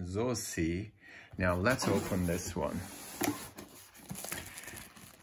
Sozi. Now let's open this one.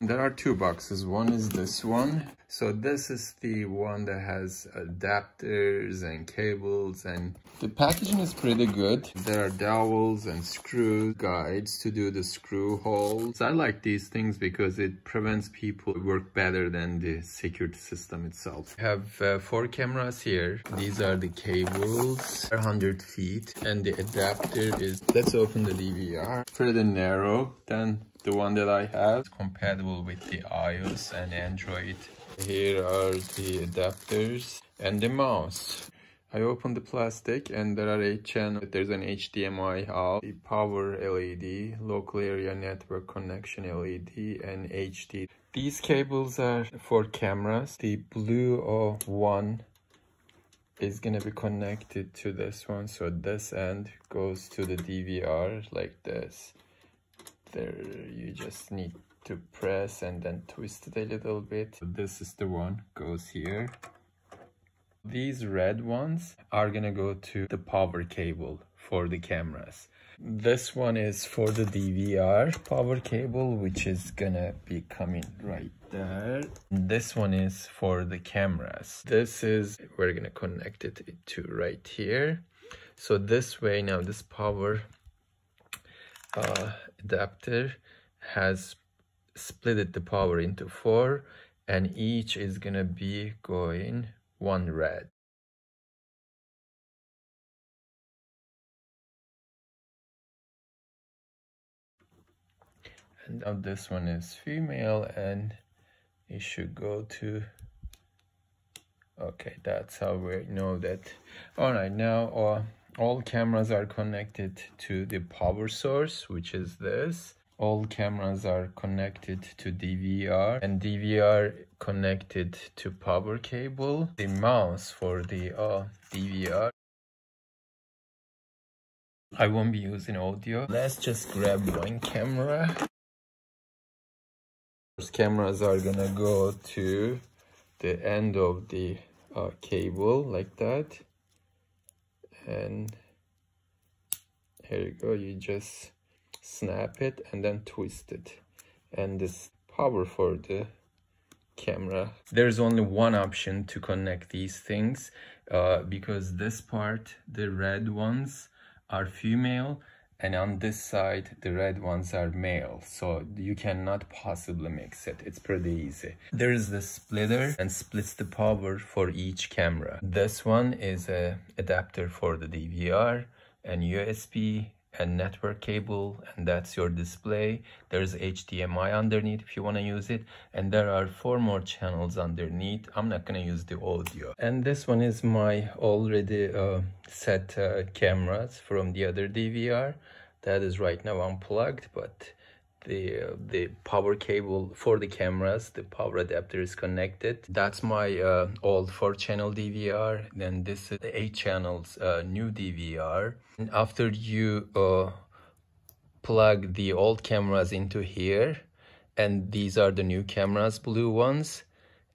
There are two boxes. One is this one. So this is the one that has adapters and cables, and the packaging is pretty good. There are dowels and screw guides to do the screw holes. I like these things because it prevents people work better than the security system itself. I have 4 cameras here. These are the cables, 100 feet, and the adapter is, let's open the DVR. Pretty narrow than the one that I have. It's compatible with the iOS and Android. Here are the adapters and the mouse. I opened the plastic and there are 8 channels. There's an HDMI out, the power LED, local area network connection LED, and HD. These cables are for cameras. The blue one is gonna be connected to this one. So this end goes to the DVR like this. There, you just need to press and then twist it a little bit. So this is the one, goes here. These red ones are gonna go to the power cable for the cameras. This one is for the DVR power cable, which is gonna be coming right there. This one is for the cameras. This is, we're gonna connect it to right here. So this way now, this power adapter has split the power into 4, and each is gonna be going one red. And now this one is female, and it should go to, okay, that's how we know that. All right, now all cameras are connected to the power source, which is this. All cameras are connected to DVR, and DVR connected to power cable. The mouse for the DVR. I won't be using audio. Let's just grab one camera. Those cameras are gonna go to the end of the cable like that. And here you go, you just snap it and then twist it, and this power for the camera. There's only one option to connect these things because this part, the red ones are female, and on this side the red ones are male, so you cannot possibly mix it. It's pretty easy. There is the splitter and splits the power for each camera. This one is a adapter for the DVR and USB and network cable, and that's your display. There's HDMI underneath if you want to use it, and there are 4 more channels underneath. I'm not gonna use the audio. And this one is my already set cameras from the other DVR that is right now unplugged, but the power cable for the cameras, the power adapter is connected. That's my old 4-channel DVR. Then this is the 8 channels new DVR. And after you plug the old cameras into here, and these are the new cameras, blue ones,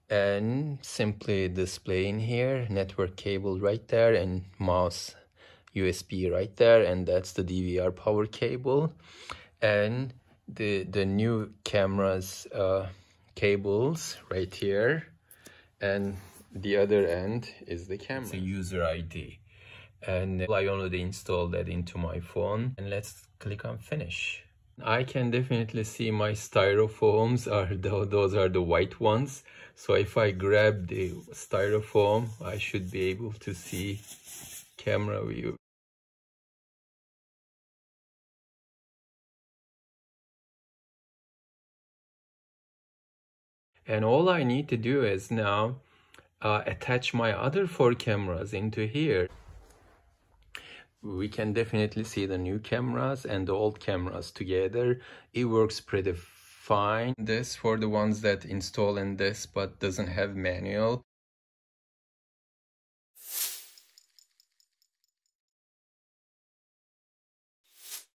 and simply display in here, network cable right there, and mouse USB right there, and that's the DVR power cable. And the new cameras cables right here, and the other end is the camera. It's a user ID, and I already installed that into my phone, and let's click on finish. I can definitely see my styrofoams those are the white ones, so if I grab the styrofoam I should be able to see camera view. And all I need to do is now attach my other 4 cameras into here. We can definitely see the new cameras and the old cameras together. It works pretty fine. This for the ones that install in this but doesn't have manual.